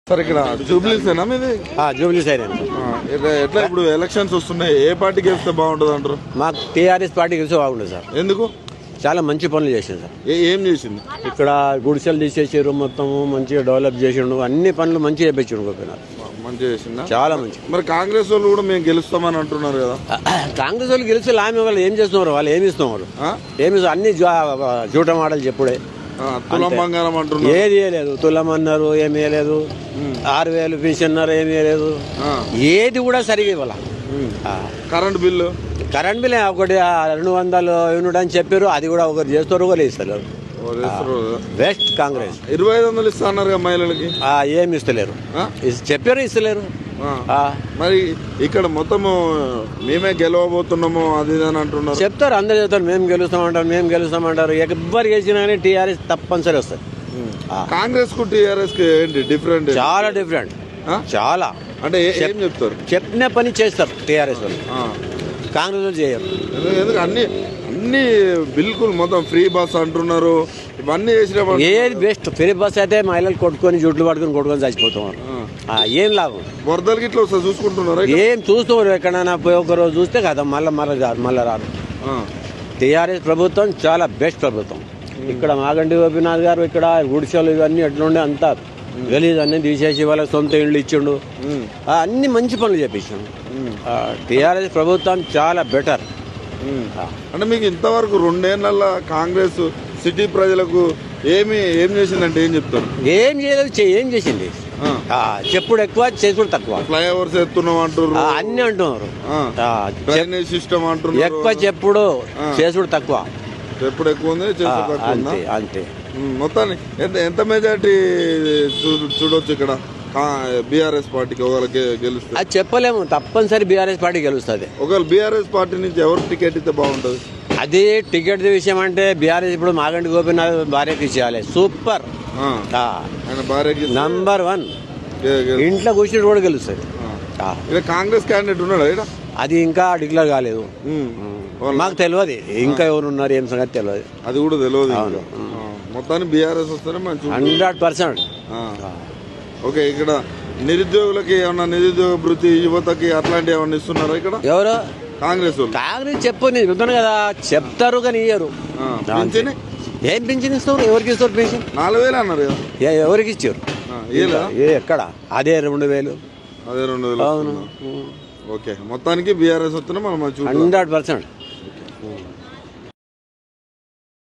Sir ఇక్కడ జూబ్లీసేనా మీది? Jubilee side ఎట్లా ఇప్పుడు ఎలక్షన్స్ వస్తున్నాయి, ఏ పార్టీ గెలిస్తే బాగుంటుంది అంటారు? మాకు టీఆర్ఎస్ పార్టీ గెలిస్తే బాగుంటుంది సార్. ఎందుకు? చాలా మంచి పనులు చేసింది సార్. ఏం చేసింది? ఇక్కడ గుడిసెలు తీసేసారు, మొత్తం మంచిగా డెవలప్ చేసిండు, అన్ని పనులు మంచిగా చేయించాడు గోపీనాథ్. మంచిగా చేసిందా? చాలా మంచి. మరి కాంగ్రెస్ వాళ్ళు కూడా మేము గెలుస్తామని అంటున్నారు కదా. కాంగ్రెస్ వాళ్ళు గెలిస్తే ఆమె వాళ్ళు ఏం చేస్తున్నారు, వాళ్ళు ఏమి ఇస్తున్నారు, ఏమి అన్ని జూట మాటలు చెప్పుడే. తులం బంగారం అంటున్నారు, ఏది వేయలేదు. తులం అన్నారు, ఏమి వేయలేదు. 6,000 పెన్షన్ అన్నారు, ఏమి వేయలేదు. ఏది కూడా సరిగా ఇవ్వాల. కరెంట్ బిల్లు ఒకటి 200 యూనిట్ అని చెప్పారు, అది కూడా ఒకరు చేస్తారు, ఒకరు ఇస్తలేరు. బెస్ట్ కాంగ్రెస్. 2,500 ఇస్తా అన్నారు మహిళలకి, ఏమి ఇస్తలేరు. చెప్పారు, ఇస్తలేరు. మరి ఇక్కడ మొత్తము మేమే గెలవబోతున్నాము అది అని అంటున్నారు. చెప్తారు, అందరు చెప్తారు మేము గెలుస్తామంటారు. ఎవ్వరు గెలిచినా కానీ టీఆర్ఎస్ తప్పనిసరి వస్తుంది. కాంగ్రెస్ కు టీఆర్ఎస్ కి ఏంటి డిఫరెంట్? చాలా డిఫరెంట్. చాలా అంటే ఏం చెప్తారు? చెప్పిన పని చేస్తారు టీఆర్ఎస్ వాళ్ళు, కాంగ్రెస్ వాళ్ళు చేయరు. ఎందుకు అన్ని బిల్కుల్ మొత్తం ఫ్రీ బస్ అంటున్నారు, ఇవన్నీ చేసిన ఏది బెస్ట్? ఫ్రీ బస్ అయితే మహిళలు కొట్టుకొని జుట్లు పట్టుకొని చచ్చిపోతున్నారు. ఏం లాభం? వరదలకి ఇట్లా వస్తా చూసుకుంటున్నారు, ఏం చూస్తున్నారు? ఎక్కడైనా పోయి ఒకరోజు చూస్తే కదా, మళ్ళీ రాదు. టీఆర్ఎస్ ప్రభుత్వం చాలా బెస్ట్ ప్రభుత్వం. ఇక్కడ మాగంటి గోపీనాథ్ గారు ఇక్కడ గుడిసెలు ఇవన్నీ ఎట్లుండే అంతా గలీజ్ అన్ని తీసేసి వాళ్ళకి సొంత ఇళ్ళు ఇచ్చిండు, అన్ని మంచి పనులు చేపించాడు. టీఆర్ఎస్ ప్రభుత్వం చాలా బెటర్. అంటే మీకు ఇంతవరకు 2 ఏళ్ళ కాంగ్రెస్ సిటీ ప్రజలకు ఏం చేసిందంటే ఏం చెప్తారు? ఏం చేయలేదు. ఏం చేసింది? చెప్పుడు ఎక్కువ, చేసుడు తక్కువ. ఫ్లైఓవర్స్ ఎత్తున్నాం అంటున్నారు, అన్ని అంటున్నారు. డ్రైనేజ్ సిస్టమ్ అంటున్నారు. ఎక్కువ చెప్పుడు, చేసుడు తక్కువ. చెప్పుడు ఎక్కువ ఉంది, చేసుడు తక్కువ. అంతే. మొత్తాన్ని ఎంత మెజార్టీ చూడొచ్చు ఇక్కడ బీఆర్ఎస్ పార్టీకి ఒకవేళ గెలుస్తుంది? అది చెప్పలేము, తప్పనిసరి బీఆర్ఎస్ పార్టీ గెలుస్తుంది. ఒకవేళ బీఆర్ఎస్ పార్టీ నుంచి ఎవరు టికెట్ ఇస్తే బాగుంటుంది? అది టికెట్ విషయం అంటే బీఆర్ఎస్ ఇప్పుడు మాగంటి గోపీనాథ్ భార్యకి ఇచ్చేయాలి. Super, number 1. ఇంట్లో కూర్చుని కూడా గెలుస్తుంది. కాంగ్రెస్ క్యాండిడేట్ ఉన్నాడు ఇక్కడ, అది ఇంకా డిక్లేర్ కాలేదు. మాకు తెలియదు ఇంకా ఎవరు ఉన్నారు, ఏం సంగతి తెలియదు. అది కూడా తెలియదు. మొత్తాన్ని బీఆర్ఎస్ వస్తేనే మంచి 100%. ఓకే, ఇక్కడ నిరుద్యోగులకి ఏమన్నా నిరుద్యోగ భృతి, యువతకి అట్లాంటివి ఏమన్నా ఇస్తున్నారా ఇక్కడ? ఎవరు? కాంగ్రెస్ చెప్పు, నేను చెప్తాను కదా, చెప్తారు కానీ ఇయ్యరు. ఏం పింఛన్ ఇస్తారు? ఎవరికి ఇస్తారు పెన్షన్? 4,000 అన్నారు కదా, ఎవరికి ఇచ్చారు? ఎక్కడ? అదే 2,000. అదే 2,000. ఓకే, మొత్తానికి బీఆర్ఎస్ వస్తున్నా మనం 100%.